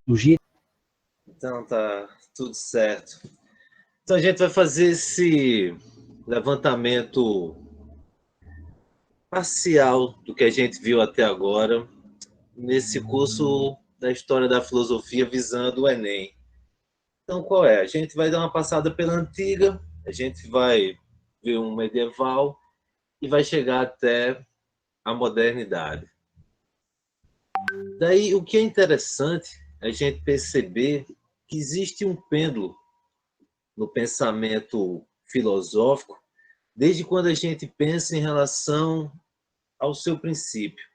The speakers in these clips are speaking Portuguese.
do jeito. Então tá tudo certo. Então a gente vai fazer esse levantamento parcial do que a gente viu até agora nesse curso da história da filosofia visando o Enem. Então qual é? A gente vai dar uma passada pela antiga, a gente vai ver um medieval e vai chegar até a modernidade. Daí o que é interessante é a gente perceber que existe um pêndulo no pensamento filosófico desde quando a gente pensa em relação ao seu princípio.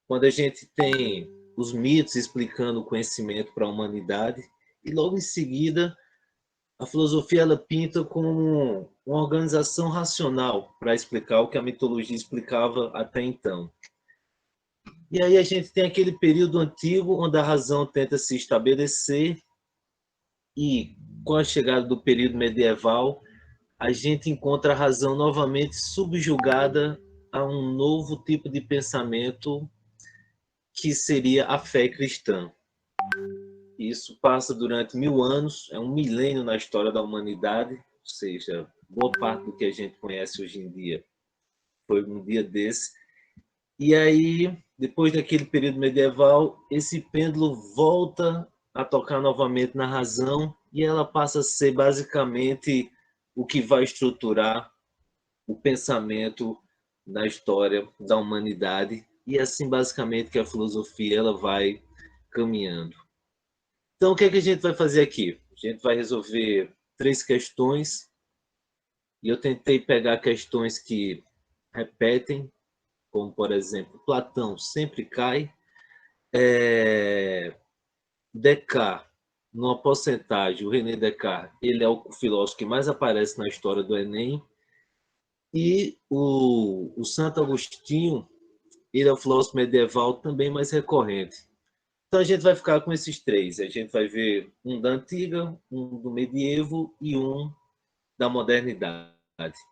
Quando a gente tem os mitos explicando o conhecimento para a humanidade, e logo em seguida a filosofia ela pinta como uma organização racional para explicar o que a mitologia explicava até então. E aí a gente tem aquele período antigo onde a razão tenta se estabelecer e com a chegada do período medieval a gente encontra a razão novamente subjugada a um novo tipo de pensamento que seria a fé cristã. Isso passa durante 1000 anos, é um milênio na história da humanidade, ou seja, boa parte do que a gente conhece hoje em dia foi um dia desse. E aí, depois daquele período medieval, esse pêndulo volta a tocar novamente na razão e ela passa a ser basicamente o que vai estruturar o pensamento na história da humanidade e assim basicamente que a filosofia ela vai caminhando. Então o que é que a gente vai fazer aqui? A gente vai resolver 3 questões e eu tentei pegar questões que repetem, como por exemplo, Platão sempre cai, Descartes, numa porcentagem, o René Descartes, ele é o filósofo que mais aparece na história do Enem, e o Santo Agostinho, ele é o filósofo medieval também mais recorrente. Então a gente vai ficar com esses 3. A gente vai ver um da antiga, um do medievo e um da modernidade.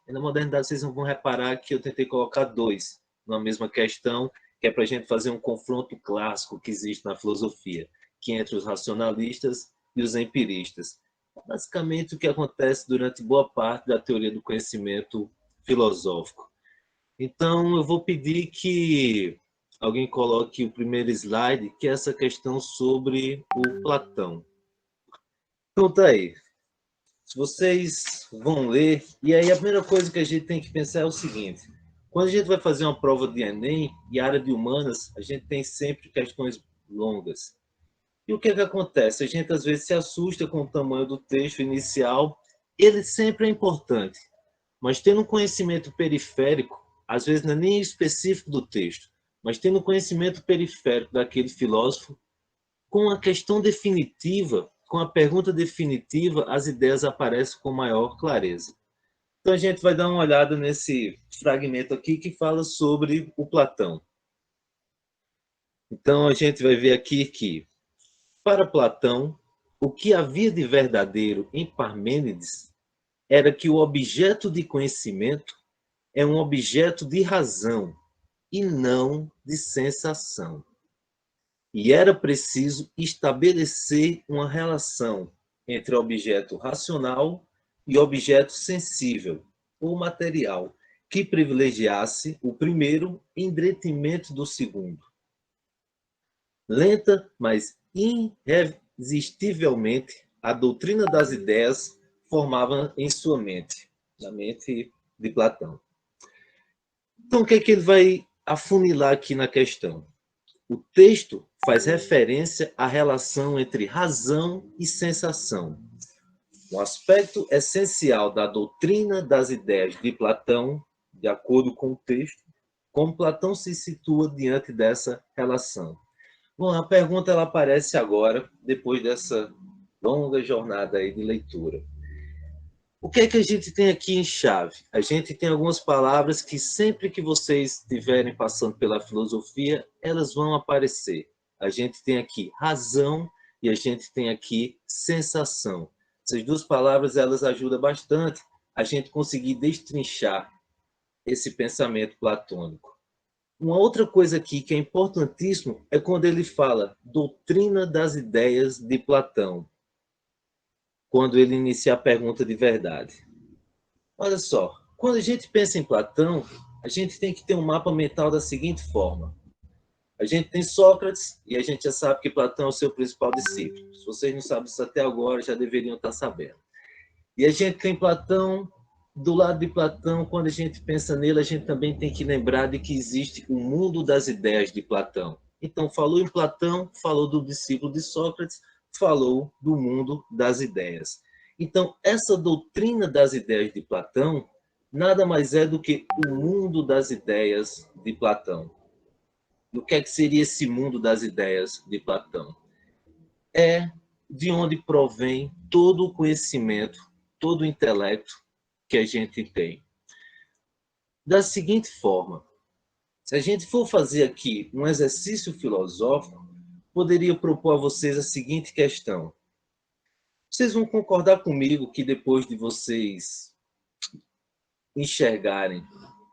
E na modernidade vocês vão reparar que eu tentei colocar 2 na mesma questão, que é para a gente fazer um confronto clássico que existe na filosofia, que é entre os racionalistas e os empiristas. Basicamente o que acontece durante boa parte da teoria do conhecimento filosófico. Então, eu vou pedir que alguém coloque o primeiro slide, que é essa questão sobre o Platão. Então, tá aí. Se vocês vão ler, e aí a primeira coisa que a gente tem que pensar é o seguinte: quando a gente vai fazer uma prova de Enem e área de humanas, a gente tem sempre questões longas. E o que é que acontece? A gente às vezes se assusta com o tamanho do texto inicial, ele sempre é importante, mas tendo um conhecimento periférico, às vezes não é nem específico do texto, mas tendo um conhecimento periférico daquele filósofo, com a questão definitiva, com a pergunta definitiva, as ideias aparecem com maior clareza. Então a gente vai dar uma olhada nesse fragmento aqui que fala sobre o Platão. Então a gente vai ver aqui que, para Platão, o que havia de verdadeiro em Parmênides era que o objeto de conhecimento é um objeto de razão e não de sensação. E era preciso estabelecer uma relação entre objeto racional e objeto sensível ou material, que privilegiasse o primeiro em detrimento do segundo. Lenta, mas irresistivelmente, a doutrina das ideias formava em sua mente, na mente de Platão. Então, o que é que ele vai afunilar aqui na questão? O texto faz referência à relação entre razão e sensação. Um aspecto essencial da doutrina das ideias de Platão, de acordo com o texto, como Platão se situa diante dessa relação. Bom, a pergunta ela aparece agora, depois dessa longa jornada aí de leitura. O que é que a gente tem aqui em chave? A gente tem algumas palavras que sempre que vocês estiverem passando pela filosofia, elas vão aparecer. A gente tem aqui razão e a gente tem aqui sensação. Essas 2 palavras elas ajudam bastante a gente conseguir destrinchar esse pensamento platônico. Uma outra coisa aqui que é importantíssimo é quando ele fala doutrina das ideias de Platão, quando ele inicia a pergunta de verdade. Olha só, quando a gente pensa em Platão, a gente tem que ter um mapa mental da seguinte forma. A gente tem Sócrates e a gente já sabe que Platão é o seu principal discípulo. Se vocês não sabem isso até agora, já deveriam estar sabendo. E a gente tem Platão, do lado de Platão, quando a gente pensa nele, a gente também tem que lembrar de que existe o mundo das ideias de Platão. Então, falou em Platão, falou do discípulo de Sócrates, falou do mundo das ideias. Então, essa doutrina das ideias de Platão nada mais é do que o mundo das ideias de Platão. E o que é que seria esse mundo das ideias de Platão? É de onde provém todo o conhecimento, todo o intelecto que a gente tem. Da seguinte forma, se a gente for fazer aqui um exercício filosófico, poderia propor a vocês a seguinte questão. Vocês vão concordar comigo que depois de vocês enxergarem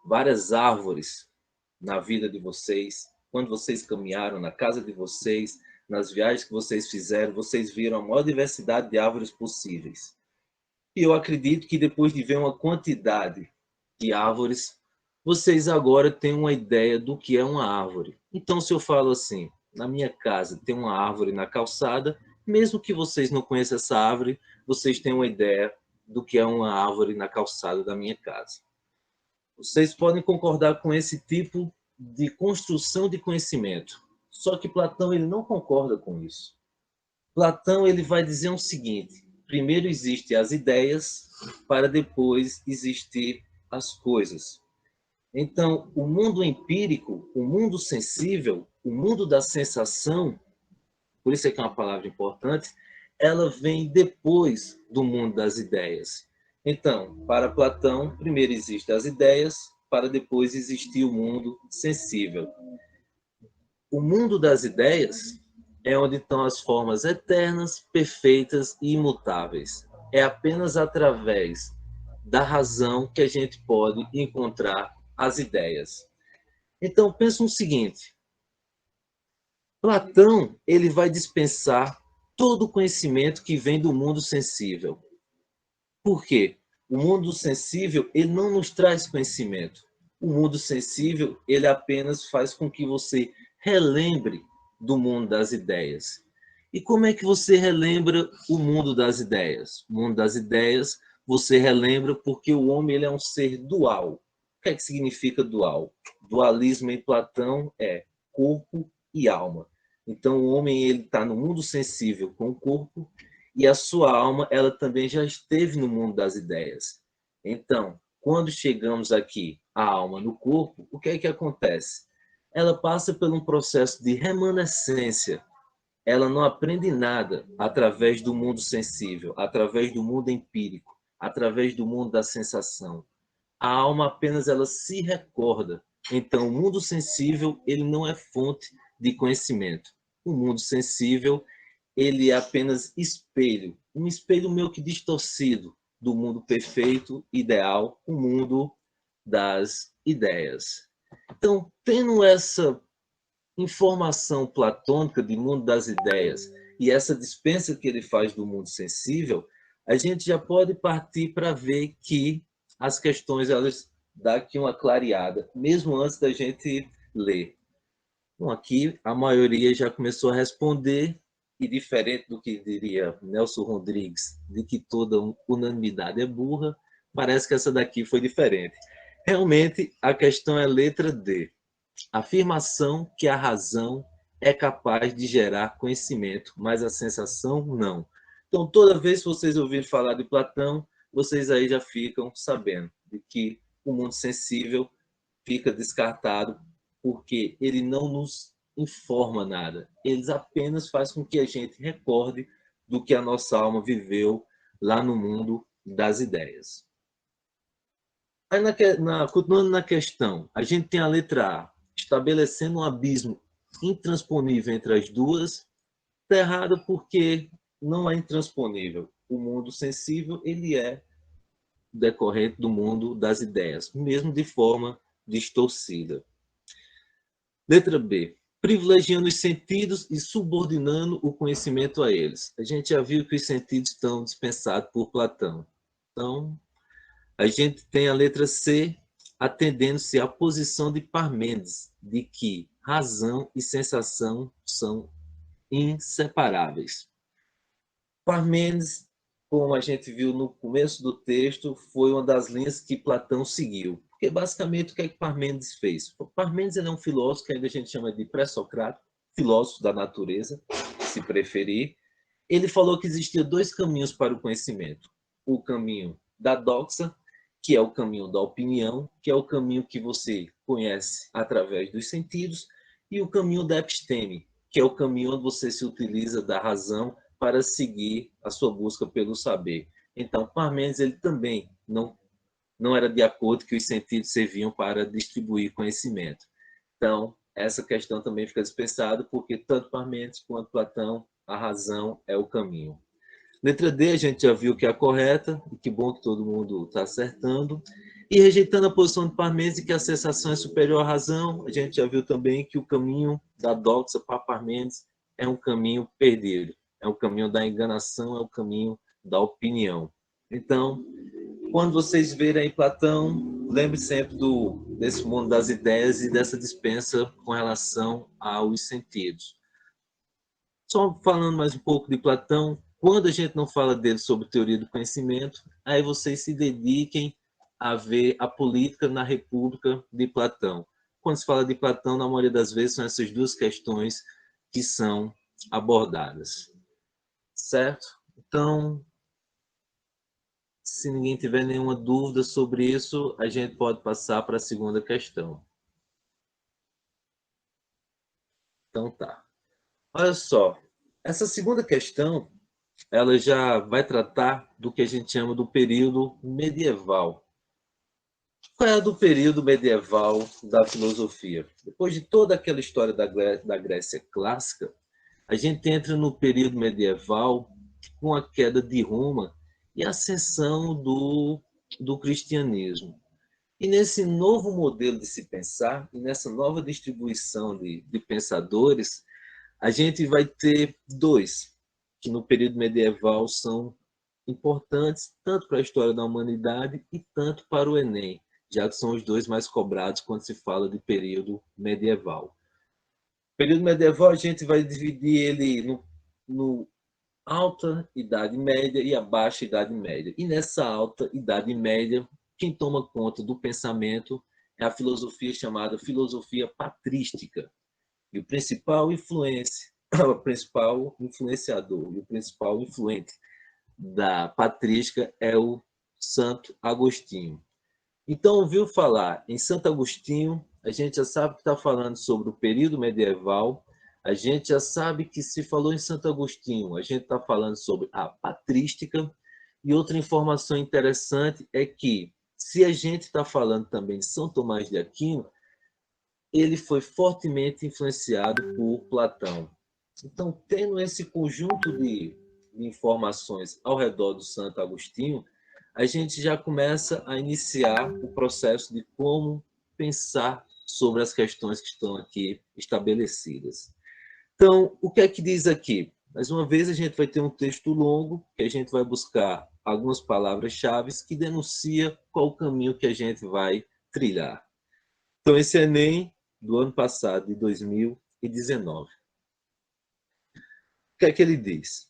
várias árvores na vida de vocês, quando vocês caminharam na casa de vocês, nas viagens que vocês fizeram, vocês viram a maior diversidade de árvores possíveis. E eu acredito que depois de ver uma quantidade de árvores, vocês agora têm uma ideia do que é uma árvore. Então, se eu falo assim, na minha casa tem uma árvore na calçada, mesmo que vocês não conheçam essa árvore, vocês têm uma ideia do que é uma árvore na calçada da minha casa. Vocês podem concordar com esse tipo de construção de conhecimento. Só que Platão ele não concorda com isso. Platão ele vai dizer o seguinte: primeiro existem as ideias, para depois existir as coisas. Então, o mundo empírico, o mundo sensível, o mundo da sensação, por isso é que é uma palavra importante, ela vem depois do mundo das ideias. Então, para Platão, primeiro existem as ideias, para depois existir o mundo sensível. O mundo das ideias é onde estão as formas eternas, perfeitas e imutáveis. É apenas através da razão que a gente pode encontrar as ideias. Então, pensa o seguinte: Platão ele vai dispensar todo o conhecimento que vem do mundo sensível. Por quê? O mundo sensível ele não nos traz conhecimento. O mundo sensível ele apenas faz com que você relembre do mundo das ideias. E como é que você relembra o mundo das ideias? O mundo das ideias você relembra porque o homem ele é um ser dual. O que é que significa dual? Dualismo em Platão é corpo e alma. Então o homem ele está no mundo sensível com o corpo e a sua alma ela também já esteve no mundo das ideias. Então, quando chegamos aqui a alma no corpo, o que é que acontece? Ela passa por um processo de remanescência. Ela não aprende nada através do mundo sensível, através do mundo empírico, através do mundo da sensação. A alma apenas ela se recorda. Então, o mundo sensível ele não é fonte de conhecimento. O mundo sensível ele é apenas espelho, um espelho meio que distorcido do mundo perfeito, ideal, o mundo das ideias. Então, tendo essa informação platônica de mundo das ideias e essa dispensa que ele faz do mundo sensível, a gente já pode partir para ver que as questões elas dão aqui uma clareada, mesmo antes da gente ler. Bom, aqui a maioria já começou a responder, e diferente do que diria Nelson Rodrigues, de que toda unanimidade é burra, parece que essa daqui foi diferente. Realmente, a questão é letra D. Afirmação que a razão é capaz de gerar conhecimento, mas a sensação não. Então, toda vez que vocês ouvirem falar de Platão, vocês aí já ficam sabendo de que o mundo sensível fica descartado porque ele não nos informa nada. Eles apenas faz com que a gente recorde do que a nossa alma viveu lá no mundo das ideias. Aí, continuando na questão, a gente tem a letra A, estabelecendo um abismo intransponível entre as duas. Está errado porque não é intransponível. O mundo sensível ele é decorrente do mundo das ideias, mesmo de forma distorcida. Letra B. Privilegiando os sentidos e subordinando o conhecimento a eles. A gente já viu que os sentidos estão dispensados por Platão. Então, a gente tem a letra C, atendendo-se à posição de Parmênides, de que razão e sensação são inseparáveis. Parmênides, como a gente viu no começo do texto, foi uma das linhas que Platão seguiu. Porque, basicamente, o que é que Parmênides fez? Parmênides é um filósofo que ainda a gente chama de pré-socrático, filósofo da natureza, se preferir. Ele falou que existia dois caminhos para o conhecimento. O caminho da doxa, que é o caminho da opinião, que é o caminho que você conhece através dos sentidos, e o caminho da episteme, que é o caminho onde você se utiliza da razão para seguir a sua busca pelo saber. Então, Parmênides ele também não era de acordo que os sentidos serviam para distribuir conhecimento. Então, essa questão também fica dispensada, porque tanto Parmênides quanto Platão, a razão é o caminho. Letra D, a gente já viu que é a correta, e que bom que todo mundo está acertando. E rejeitando a posição de Parmênides de que a sensação é superior à razão, a gente já viu também que o caminho da doxa para Parmênides é um caminho perdido, é o caminho da enganação, é o caminho da opinião. Então, quando vocês verem Platão, lembre sempre desse mundo das ideias e dessa dispensa com relação aos sentidos. Só falando mais um pouco de Platão, quando a gente não fala dele sobre teoria do conhecimento, aí vocês se dediquem a ver a política na República de Platão. Quando se fala de Platão, na maioria das vezes, são essas duas questões que são abordadas. Certo? Então, se ninguém tiver nenhuma dúvida sobre isso, a gente pode passar para a segunda questão. Então tá. Olha só, essa segunda questão, ela já vai tratar do que a gente chama do período medieval. Qual é a do período medieval da filosofia? Depois de toda aquela história da Grécia clássica, a gente entra no período medieval com a queda de Roma e a ascensão do cristianismo. E nesse novo modelo de se pensar, e nessa nova distribuição de pensadores, a gente vai ter dois, que no período medieval são importantes tanto para a história da humanidade e tanto para o Enem, já que são os dois mais cobrados quando se fala de período medieval. O período medieval a gente vai dividir ele no alta Idade Média e a baixa Idade Média. E nessa alta Idade Média, quem toma conta do pensamento é a filosofia chamada filosofia patrística. E o principal o principal influenciador e o principal influente da patrística é o Santo Agostinho. Então, ouviu falar em Santo Agostinho, a gente já sabe que está falando sobre o período medieval, a gente já sabe que se falou em Santo Agostinho, a gente está falando sobre a patrística, e outra informação interessante é que, se a gente está falando também de São Tomás de Aquino, ele foi fortemente influenciado por Platão. Então, tendo esse conjunto de informações ao redor do Santo Agostinho, a gente já começa a iniciar o processo de como pensar sobre as questões que estão aqui estabelecidas. Então, o que é que diz aqui? Mais uma vez, a gente vai ter um texto longo, que a gente vai buscar algumas palavras-chave que denuncia qual o caminho que a gente vai trilhar. Então, esse Enem do ano passado, de 2019. O que é que ele diz?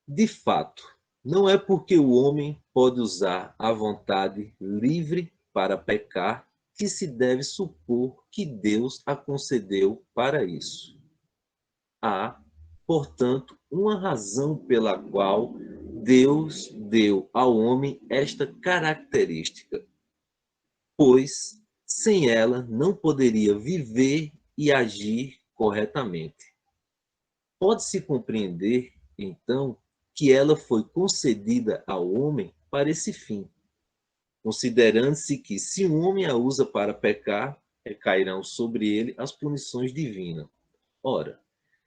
De fato, não é porque o homem pode usar a vontade livre para pecar que se deve supor que Deus a concedeu para isso. Há, portanto, uma razão pela qual Deus deu ao homem esta característica, pois sem ela não poderia viver e agir corretamente. Pode-se compreender, então, que ela foi concedida ao homem para esse fim, considerando-se que, se o homem a usa para pecar, recairão sobre ele as punições divinas. Ora,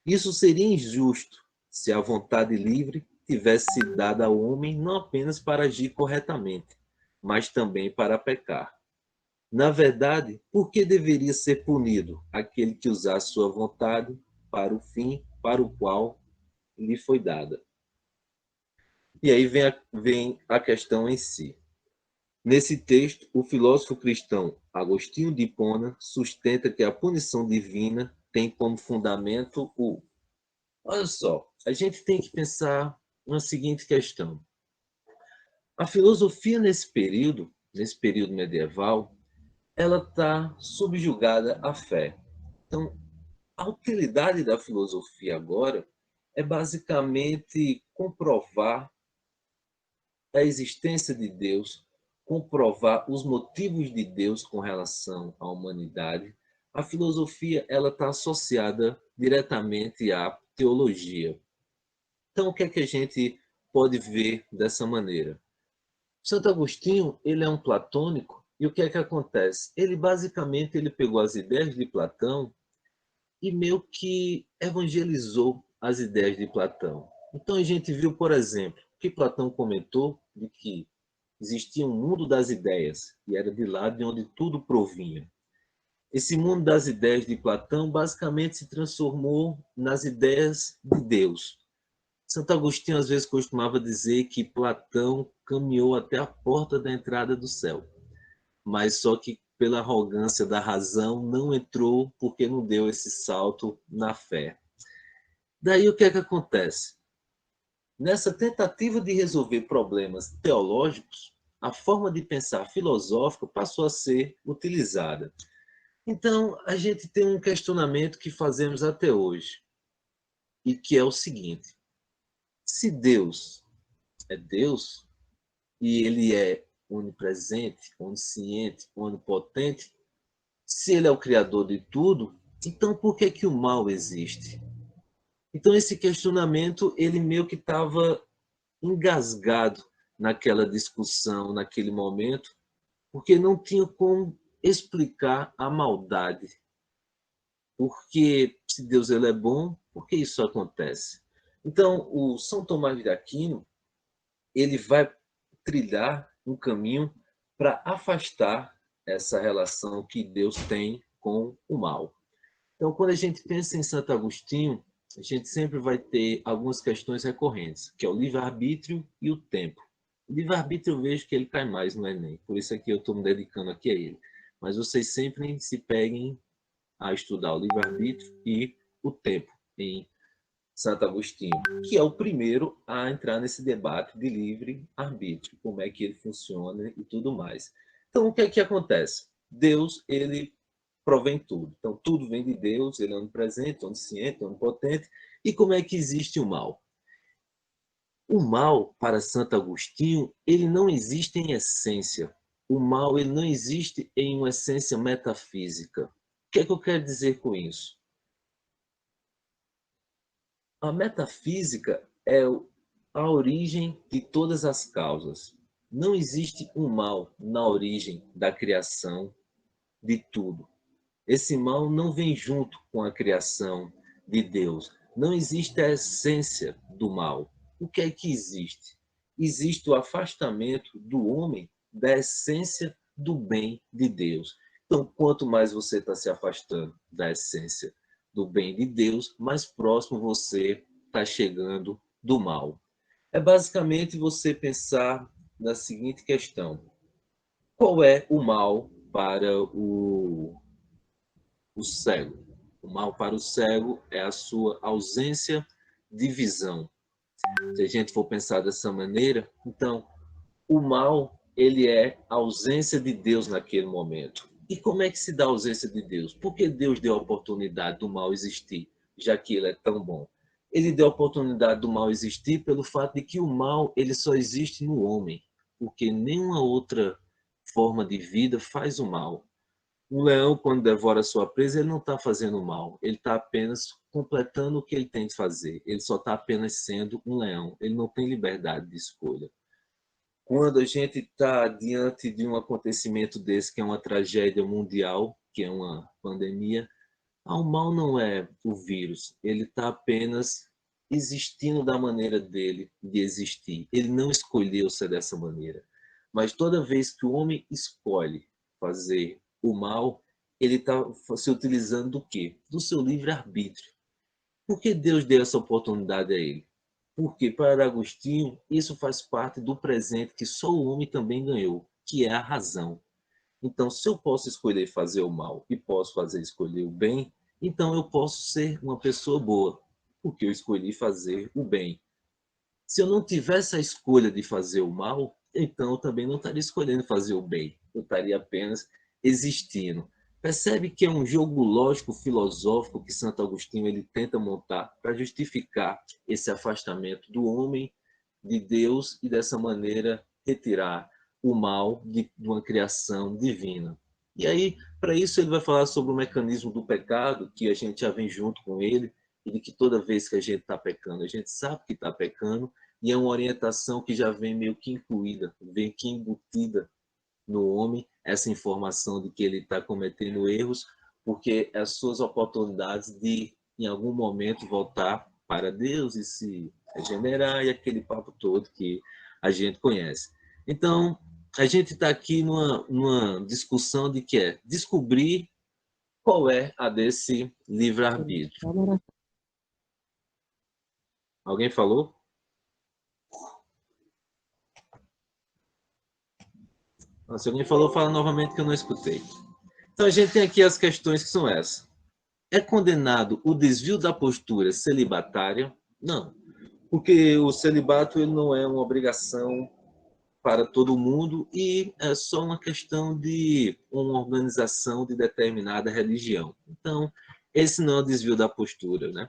isso seria injusto se a vontade livre tivesse sido dada ao homem não apenas para agir corretamente, mas também para pecar. Na verdade, por que deveria ser punido aquele que usar sua vontade para o fim para o qual lhe foi dada? E aí vem a questão em si. Nesse texto, o filósofo cristão Agostinho de Hipona sustenta que a punição divina tem como fundamento o... Olha só, a gente tem que pensar na seguinte questão. A filosofia nesse período medieval, ela está subjugada à fé. Então, a utilidade da filosofia agora é basicamente comprovar a existência de Deus, comprovar os motivos de Deus com relação à humanidade. A filosofia ela está associada diretamente à teologia. Então, o que é que a gente pode ver dessa maneira? Santo Agostinho ele é um platônico e o que é que acontece? Ele pegou as ideias de Platão e meio que evangelizou as ideias de Platão. Então a gente viu, por exemplo, que Platão comentou de que existia um mundo das ideias e era de lá de onde tudo provinha. Esse mundo das ideias de Platão basicamente se transformou nas ideias de Deus. Santo Agostinho às vezes costumava dizer que Platão caminhou até a porta da entrada do céu, mas só que pela arrogância da razão não entrou porque não deu esse salto na fé. Daí o que é que acontece? Nessa tentativa de resolver problemas teológicos, a forma de pensar filosófica passou a ser utilizada. Então, a gente tem um questionamento que fazemos até hoje, e que é o seguinte: se Deus é Deus, e ele é onipresente, onisciente, onipotente, se ele é o criador de tudo, então por que que o mal existe? Então esse questionamento, ele meio que estava engasgado naquela discussão, naquele momento, porque não tinha como explicar a maldade. Porque se Deus ele é bom, por que isso acontece? Então, o São Tomás de Aquino, ele vai trilhar um caminho para afastar essa relação que Deus tem com o mal. Então, quando a gente pensa em Santo Agostinho, a gente sempre vai ter algumas questões recorrentes, que é o livre-arbítrio e o tempo. O livre-arbítrio eu vejo que ele cai mais no Enem, por isso aqui eu estou me dedicando aqui a ele. Mas vocês sempre se peguem a estudar o livre-arbítrio e o tempo em Santo Agostinho, que é o primeiro a entrar nesse debate de livre-arbítrio, como é que ele funciona e tudo mais. Então, o que é que acontece? Deus, ele provém tudo. Então, tudo vem de Deus, ele é onipresente, onisciente, onipotente. E como é que existe o mal? O mal, para Santo Agostinho, ele não existe em essência. O mal, ele não existe em uma essência metafísica. O que é que eu quero dizer com isso? A metafísica é a origem de todas as causas. Não existe um mal na origem da criação de tudo. Esse mal não vem junto com a criação de Deus. Não existe a essência do mal. O que é que existe? Existe o afastamento do homem da essência do bem de Deus. Então, quanto mais você está se afastando da essência do bem de Deus, mais próximo você está chegando do mal. É basicamente você pensar na seguinte questão: qual é o mal para o cego? O mal para o cego é a sua ausência de visão. Se a gente for pensar dessa maneira, então o mal ele é a ausência de Deus naquele momento. E como é que se dá a ausência de Deus? Por que Deus deu a oportunidade do mal existir, já que ele é tão bom? Ele deu a oportunidade do mal existir pelo fato de que o mal ele só existe no homem, porque nenhuma outra forma de vida faz o mal. Um leão, quando devora sua presa, ele não está fazendo mal, ele está apenas completando o que ele tem de fazer. Ele só está apenas sendo um leão, ele não tem liberdade de escolha. Quando a gente está diante de um acontecimento desse, que é uma tragédia mundial, que é uma pandemia, o mal não é o vírus, ele está apenas existindo da maneira dele de existir. Ele não escolheu ser dessa maneira. Mas toda vez que o homem escolhe fazer o mal, ele está se utilizando do quê? Do seu livre-arbítrio. Por que Deus deu essa oportunidade a ele? Porque, para Agostinho, isso faz parte do presente que só o homem também ganhou, que é a razão. Então, se eu posso escolher fazer o mal e posso fazer escolher o bem, então eu posso ser uma pessoa boa, porque eu escolhi fazer o bem. Se eu não tivesse a escolha de fazer o mal, então eu também não estaria escolhendo fazer o bem. Eu estaria apenas existindo. Percebe que é um jogo lógico, filosófico que Santo Agostinho ele tenta montar para justificar esse afastamento do homem de Deus e dessa maneira retirar o mal de uma criação divina. E aí, para isso, ele vai falar sobre o mecanismo do pecado, que a gente já vem junto com ele, e de que toda vez que a gente está pecando, a gente sabe que está pecando, e é uma orientação que já vem meio que incluída, vem que embutida no homem, essa informação de que ele está cometendo erros, porque as suas oportunidades de, em algum momento, voltar para Deus e se regenerar, e aquele papo todo que a gente conhece. Então, a gente está aqui numa discussão de que é descobrir qual é a desse livre-arbítrio. Alguém falou? Se alguém falou, fala novamente que eu não escutei. Então a gente tem aqui as questões que são essas. É condenado o desvio da postura celibatária? Não, porque o celibato ele não é uma obrigação para todo mundo e é só uma questão de uma organização de determinada religião. Então, esse não é o desvio da postura, né?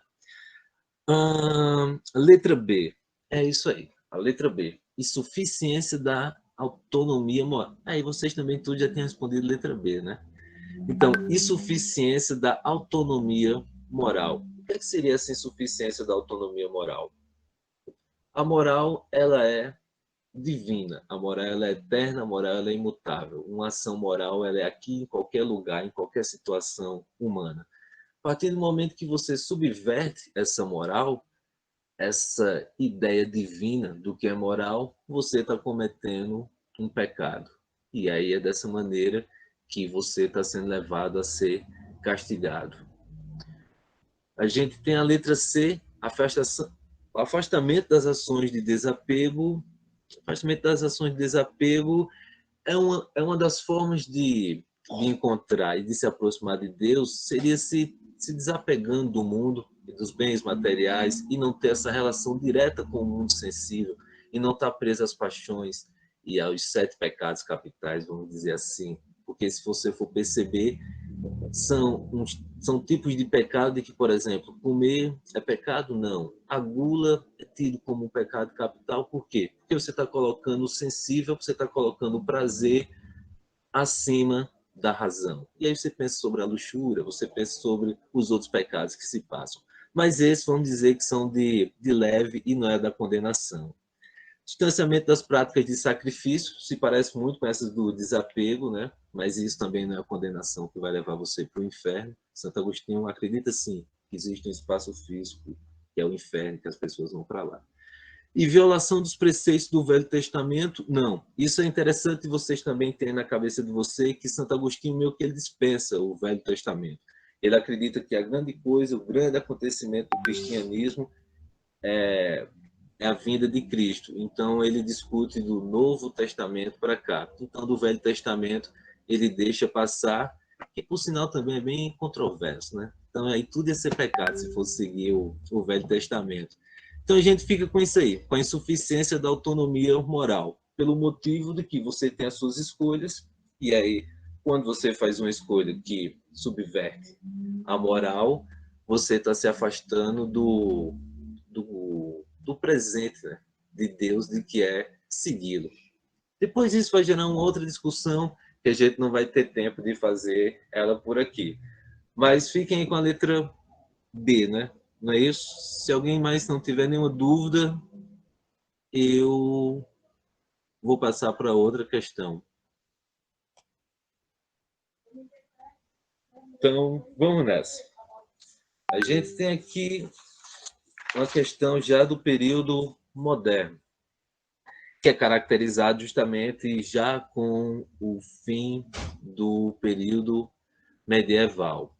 Letra B. É isso aí. A letra B. Insuficiência da autonomia moral. Aí vocês também tudo já têm respondido letra B, né? Então, insuficiência da autonomia moral. O que seria essa insuficiência da autonomia moral? A moral, ela é divina. A moral, ela é eterna. A moral, ela é imutável. Uma ação moral, ela é aqui em qualquer lugar, em qualquer situação humana. A partir do momento que você subverte essa moral, essa ideia divina do que é moral, você está cometendo um pecado. E aí é dessa maneira que você está sendo levado a ser castigado. A gente tem a letra C, afastamento das ações de desapego. Afastamento das ações de desapego é uma das formas de encontrar e de se aproximar de Deus, seria se desapegando do mundo e dos bens materiais e não ter essa relação direta com o mundo sensível e não estar preso às paixões e aos 7 pecados capitais, vamos dizer assim. Porque se você for perceber, são tipos de pecado de que, por exemplo, comer é pecado? Não. A gula é tido como um pecado capital, por quê? Porque você está colocando o sensível, você está colocando o prazer acima da razão. E aí você pensa sobre a luxúria, você pensa sobre os outros pecados que se passam. Mas esses, vamos dizer que são de leve e não é da condenação. Distanciamento das práticas de sacrifício se parece muito com essas do desapego, né? Mas isso também não é a condenação que vai levar você para o inferno. Santo Agostinho acredita sim que existe um espaço físico que é o inferno, que as pessoas vão para lá. E violação dos preceitos do Velho Testamento? Não. Isso é interessante vocês também terem na cabeça de vocês que Santo Agostinho meio que ele dispensa o Velho Testamento. Ele acredita que a grande coisa, o grande acontecimento do cristianismo é a vinda de Cristo. Então ele discute do Novo Testamento para cá. Então do Velho Testamento ele deixa passar, que por sinal também é bem controverso, né? Então aí tudo ia ser pecado se fosse seguir o Velho Testamento. Então a gente fica com isso aí, com a insuficiência da autonomia moral, pelo motivo de que você tem as suas escolhas, e aí quando você faz uma escolha que subverte a moral, você está se afastando do presente, né? De Deus, de que é segui-lo. Depois isso vai gerar uma outra discussão que a gente não vai ter tempo de fazer ela por aqui. Mas fiquem aí com a letra B, né? Não é isso? Se alguém mais não tiver nenhuma dúvida, eu vou passar para outra questão. Então, vamos nessa. A gente tem aqui uma questão já do período moderno. que é caracterizado justamente já com o fim do período medieval.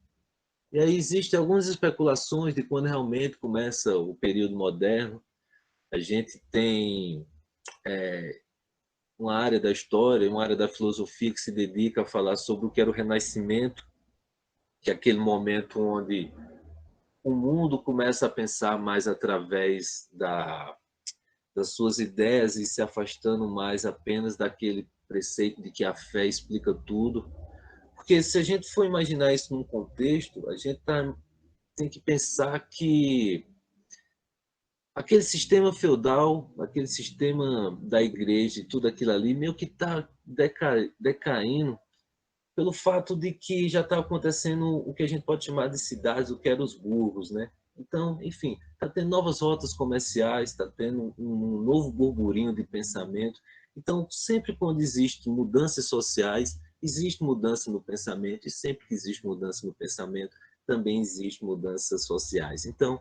E aí existem algumas especulações de quando realmente começa o período moderno. A gente tem uma área da história, uma área da filosofia que se dedica a falar sobre o que era o Renascimento, que é aquele momento onde o mundo começa a pensar mais através das suas ideias e se afastando mais apenas daquele preceito de que a fé explica tudo. Porque se a gente for imaginar isso num contexto, a gente tem que pensar que aquele sistema feudal, aquele sistema da igreja e tudo aquilo ali, meio que está decaindo pelo fato de que já está acontecendo o que a gente pode chamar de cidades, o que eram os burgos, né? Então, enfim, está tendo novas rotas comerciais, está tendo um novo burburinho de pensamento. Então, sempre quando existe mudanças sociais, existe mudança no pensamento, e sempre que existe mudança no pensamento, também existe mudanças sociais. Então,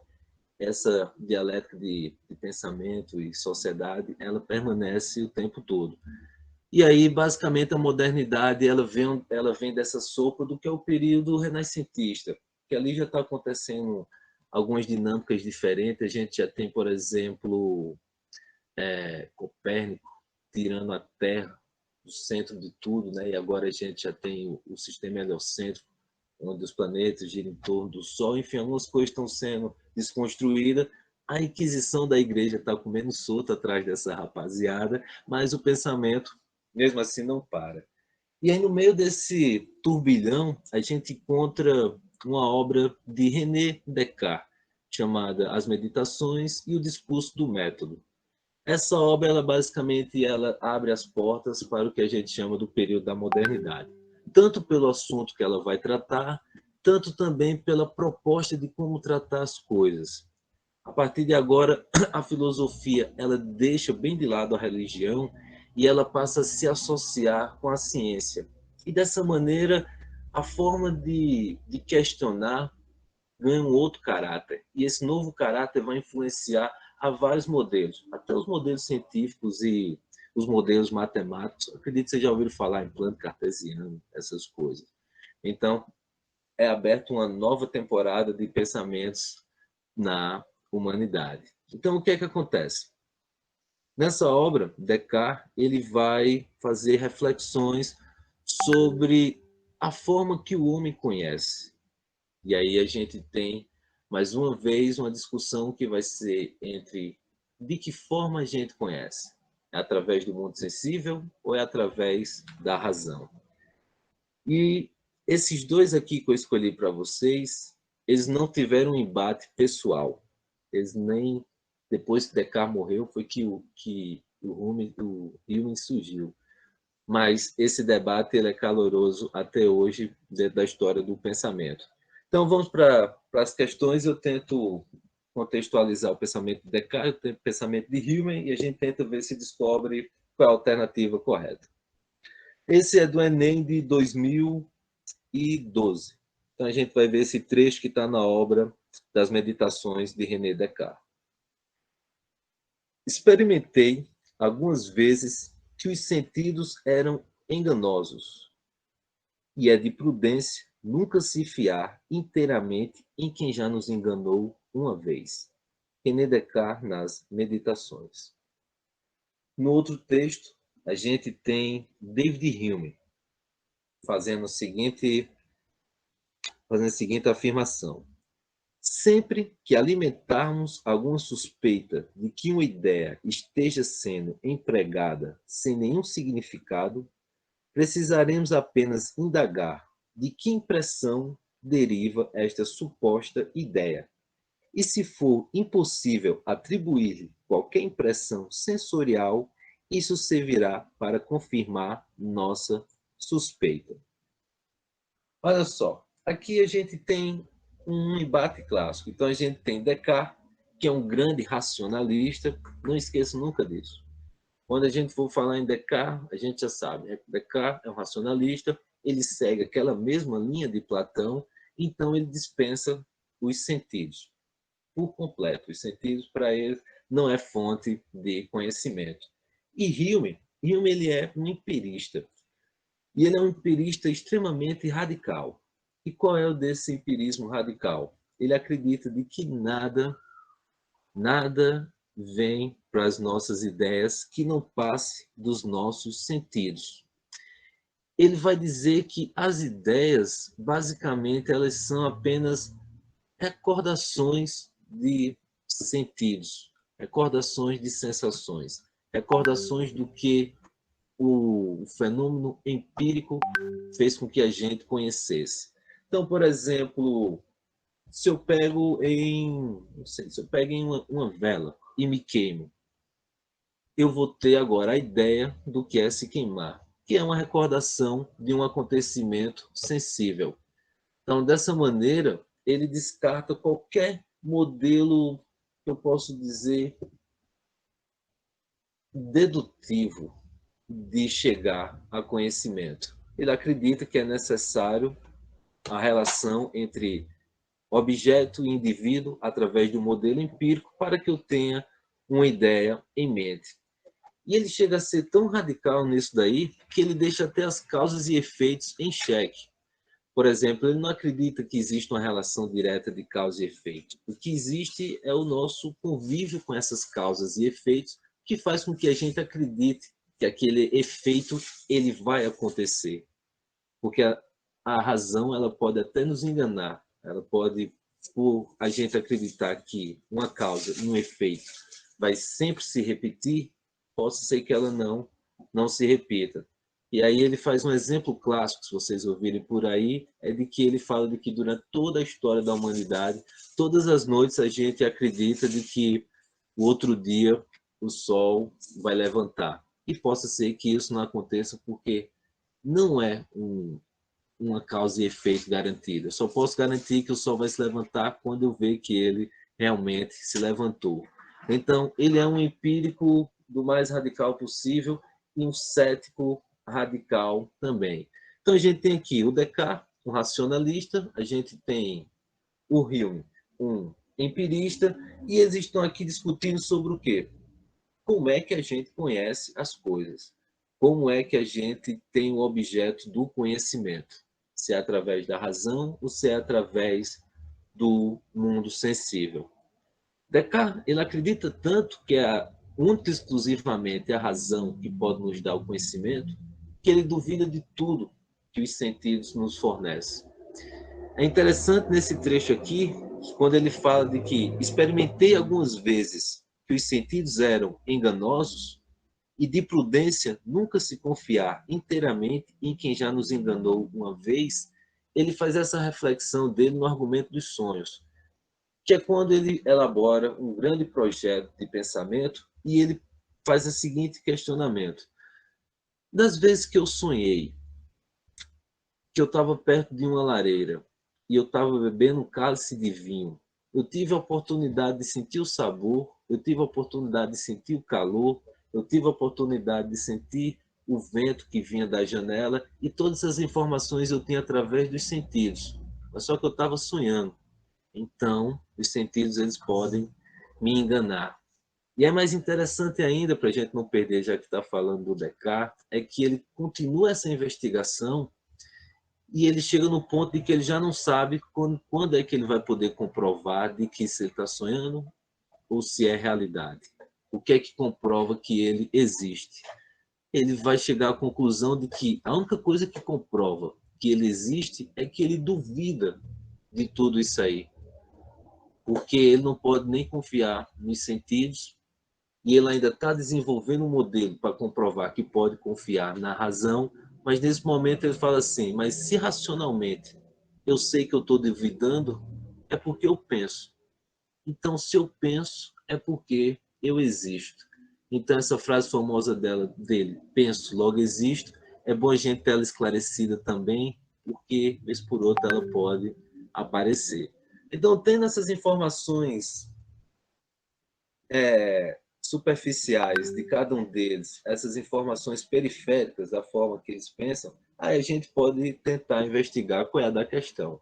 essa dialética de pensamento e sociedade, ela permanece o tempo todo. E aí, basicamente, a modernidade ela vem dessa sopa do que é o período renascentista, que ali já está acontecendo algumas dinâmicas diferentes. A gente já tem, por exemplo, Copérnico tirando a Terra do centro de tudo, né? E agora a gente já tem o sistema heliocêntrico, onde os planetas giram em torno do Sol. Enfim, algumas coisas estão sendo desconstruídas. A Inquisição da Igreja está comendo solta atrás dessa rapaziada, mas o pensamento, mesmo assim, não para. E aí, no meio desse turbilhão, a gente encontra uma obra de René Descartes, chamada As Meditações e o Discurso do Método. Essa obra, ela abre as portas para o que a gente chama do período da modernidade, tanto pelo assunto que ela vai tratar, tanto também pela proposta de como tratar as coisas. A partir de agora, a filosofia ela deixa bem de lado a religião e ela passa a se associar com a ciência. E dessa maneira, a forma de questionar ganha um outro caráter. E esse novo caráter vai influenciar a vários modelos, até os modelos científicos e os modelos matemáticos. Eu acredito que vocês já ouviram falar em plano cartesiano, essas coisas. Então, é aberta uma nova temporada de pensamentos na humanidade. Então, o que é que acontece? Nessa obra, Descartes ele vai fazer reflexões sobre a forma que o homem conhece. E aí a gente tem, mais uma vez, uma discussão que vai ser entre de que forma a gente conhece. É através do mundo sensível ou é através da razão? E esses dois aqui que eu escolhi para vocês, eles não tiveram um embate pessoal. Eles nem, depois que Descartes morreu, foi que o Hume surgiu. Mas esse debate ele é caloroso até hoje dentro da história do pensamento. Então vamos para as questões. Eu tento contextualizar o pensamento de Descartes, o pensamento de Hume, e a gente tenta ver se descobre qual é a alternativa correta. Esse é do Enem de 2012. Então a gente vai ver esse trecho que está na obra das Meditações de René Descartes. Experimentei algumas vezes que os sentidos eram enganosos, e é de prudência nunca se fiar inteiramente em quem já nos enganou uma vez. René Descartes nas Meditações. No outro texto, a gente tem David Hume fazendo a seguinte afirmação. Sempre que alimentarmos alguma suspeita de que uma ideia esteja sendo empregada sem nenhum significado, precisaremos apenas indagar de que impressão deriva esta suposta ideia. E se for impossível atribuir-lhe qualquer impressão sensorial, isso servirá para confirmar nossa suspeita. Olha só, aqui a gente tem um embate clássico. Então a gente tem Descartes, que é um grande racionalista, não esqueça nunca disso. Quando a gente for falar em Descartes, a gente já sabe, Descartes é um racionalista, ele segue aquela mesma linha de Platão, então ele dispensa os sentidos por completo. Os sentidos para ele não é fonte de conhecimento. E Hume ele é um empirista. E ele é um empirista extremamente radical. E qual é o desse empirismo radical? Ele acredita de que nada vem para as nossas ideias que não passe dos nossos sentidos. Ele vai dizer que as ideias, basicamente, elas são apenas recordações de sentidos, recordações de sensações, recordações do que o fenômeno empírico fez com que a gente conhecesse. Então, por exemplo, se eu pego se eu pego em uma vela e me queimo, eu vou ter agora a ideia do que é se queimar, que é uma recordação de um acontecimento sensível. Então, dessa maneira, ele descarta qualquer modelo, que eu posso dizer, dedutivo de chegar a conhecimento. Ele acredita que é necessário a relação entre objeto e indivíduo através de um modelo empírico para que eu tenha uma ideia em mente. E ele chega a ser tão radical nisso daí que ele deixa até as causas e efeitos em xeque. Por exemplo, ele não acredita que existe uma relação direta de causa e efeito. O que existe é o nosso convívio com essas causas e efeitos que faz com que a gente acredite que aquele efeito ele vai acontecer. Porque a razão ela pode até nos enganar, ela pode, por a gente acreditar que uma causa e um efeito vai sempre se repetir, possa ser que ela não se repita. E aí ele faz um exemplo clássico, se vocês ouvirem por aí, é de que ele fala de que durante toda a história da humanidade, todas as noites a gente acredita de que o outro dia o sol vai levantar. E possa ser que isso não aconteça porque não é uma causa e efeito garantida. Eu só posso garantir que o sol vai se levantar quando eu ver que ele realmente se levantou. Então, ele é um empírico do mais radical possível e um cético radical também. Então, a gente tem aqui o Descartes, um racionalista, a gente tem o Hume, um empirista, e eles estão aqui discutindo sobre o quê? Como é que a gente conhece as coisas? Como é que a gente tem o objeto do conhecimento? Se é através da razão ou se é através do mundo sensível. Descartes, ele acredita tanto que é única e exclusivamente a razão que pode nos dar o conhecimento, que ele duvida de tudo que os sentidos nos fornecem. É interessante nesse trecho aqui, quando ele fala de que experimentei algumas vezes que os sentidos eram enganosos e de prudência nunca se confiar inteiramente em quem já nos enganou uma vez, ele faz essa reflexão dele no argumento dos sonhos, que é quando ele elabora um grande projeto de pensamento e ele faz o seguinte questionamento: das vezes que eu sonhei que eu estava perto de uma lareira e eu estava bebendo um cálice de vinho. Eu tive a oportunidade de sentir o sabor, eu tive a oportunidade de sentir o calor, eu tive a oportunidade de sentir o vento que vinha da janela e todas essas informações eu tinha através dos sentidos. Mas só que eu estava sonhando. Então, os sentidos eles podem me enganar. E é mais interessante ainda, para a gente não perder, já que está falando do Descartes, é que ele continua essa investigação e ele chega no ponto de que ele já não sabe quando é que ele vai poder comprovar de que se ele está sonhando ou se é realidade. O que é que comprova que ele existe? Ele vai chegar à conclusão de que a única coisa que comprova que ele existe é que ele duvida de tudo isso aí. Porque ele não pode nem confiar nos sentidos e ele ainda está desenvolvendo um modelo para comprovar que pode confiar na razão, mas nesse momento ele fala assim, mas se racionalmente eu sei que eu estou duvidando, é porque eu penso. Então, se eu penso, é porque eu existo. Então, essa frase famosa dele, penso, logo existo, é bom a gente ter ela esclarecida também, porque, vez por outra, ela pode aparecer. Então, tendo essas informações superficiais de cada um deles, essas informações periféricas da forma que eles pensam, aí a gente pode tentar investigar qual é a da questão.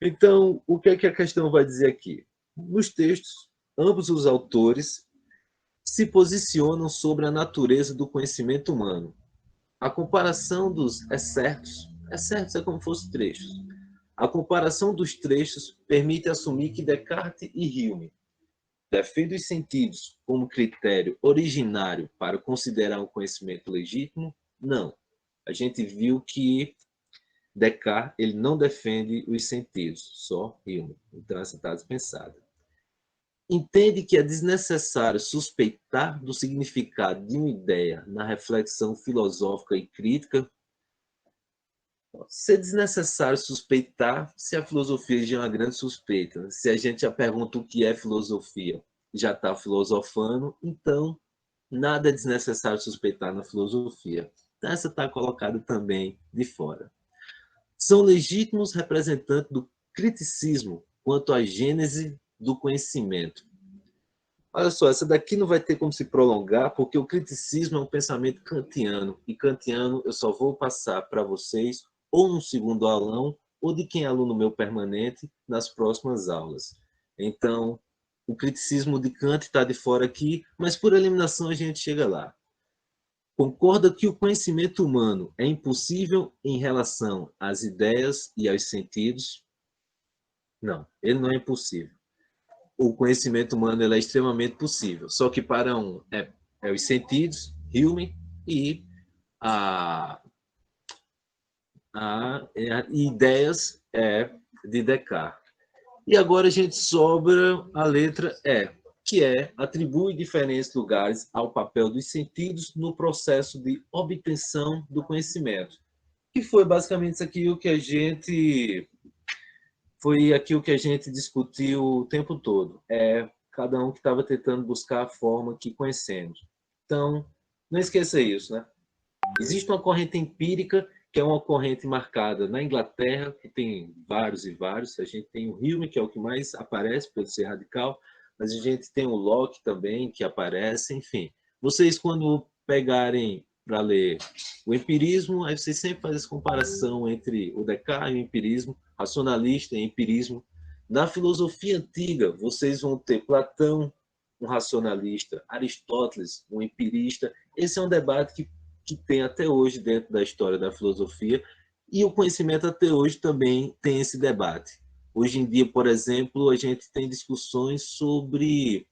Então, o que é que a questão vai dizer aqui? Nos textos, ambos os autores se posicionam sobre a natureza do conhecimento humano. A comparação dos excertos é como se fossem trechos. A comparação dos trechos permite assumir que Descartes e Hume defendem os sentidos como critério originário para considerar um conhecimento legítimo? Não. A gente viu que Descartes ele não defende os sentidos, só Hume. Então, essa está dispensada. Entende que é desnecessário suspeitar do significado de uma ideia na reflexão filosófica e crítica. Se é desnecessário suspeitar, se a filosofia já é uma grande suspeita. Se a gente já pergunta o que é filosofia, já está filosofando, então nada é desnecessário suspeitar na filosofia. Então, essa está colocada também de fora. São legítimos representantes do criticismo quanto à gênese do conhecimento. Olha só, essa daqui não vai ter como se prolongar, porque o criticismo é um pensamento kantiano, e kantiano eu só vou passar para vocês, ou no segundo aulão, ou de quem é aluno meu permanente, nas próximas aulas. Então, o criticismo de Kant está de fora aqui, mas por eliminação a gente chega lá. Concorda que o conhecimento humano é impossível em relação às ideias e aos sentidos? Não, ele não é impossível. O conhecimento humano ele é extremamente possível, só que para um é os sentidos, Hume, e a, a ideias de Descartes. E agora a gente sobra a letra E, que atribui diferentes lugares ao papel dos sentidos no processo de obtenção do conhecimento. Que foi basicamente isso aqui o que a gente discutiu o tempo todo. Cada um que estava tentando buscar a forma que conhecemos. Então, não esqueça isso, né? Existe uma corrente empírica que é uma corrente marcada na Inglaterra, que tem vários e vários. A gente tem o Hume, que é o que mais aparece pelo ser radical, mas a gente tem o Locke também, que aparece, enfim. Vocês, quando pegarem para ler o empirismo, aí vocês sempre fazem essa comparação entre o Descartes e o empirismo, racionalista e empirismo. Na filosofia antiga, vocês vão ter Platão, um racionalista, Aristóteles, um empirista. Esse é um debate que tem até hoje dentro da história da filosofia, e o conhecimento até hoje também tem esse debate. Hoje em dia, por exemplo, a gente tem discussões sobre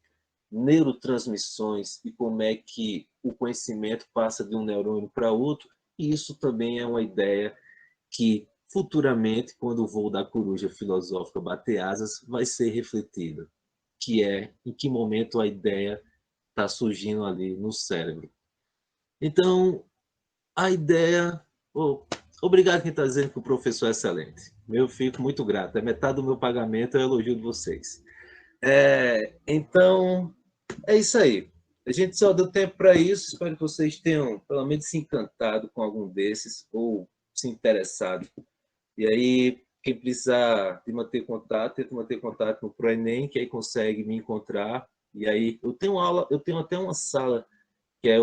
neurotransmissões e como é que o conhecimento passa de um neurônio para outro, e isso também é uma ideia que futuramente, quando o voo da coruja filosófica bater asas, vai ser refletida, que é em que momento a ideia está surgindo ali no cérebro. Então, a ideia... obrigado quem está dizendo que o professor é excelente. Eu fico muito grato. É metade do meu pagamento é o elogio de vocês. Então, é isso aí. A gente só deu tempo para isso. Espero que vocês tenham, pelo menos, se encantado com algum desses ou se interessado. E aí, quem precisar de manter contato, tenta manter contato no ProEnem, que aí consegue me encontrar. E aí, eu tenho até uma sala que é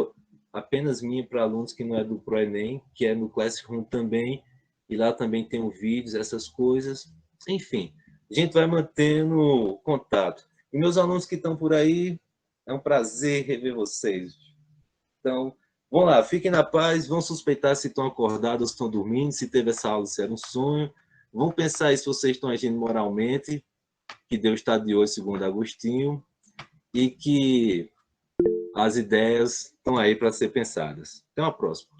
apenas minha para alunos que não é do ProEnem, que é no Classroom também, e lá também tem vídeos, essas coisas. Enfim, a gente vai mantendo contato. E meus alunos que estão por aí, é um prazer rever vocês. Então, vão lá, fiquem na paz, vão suspeitar se estão acordados ou estão dormindo, se teve essa aula, se era um sonho. Vão pensar aí se vocês estão agindo moralmente, que Deus está de olho, segundo Agostinho, e que as ideias estão aí para ser pensadas. Até uma próxima.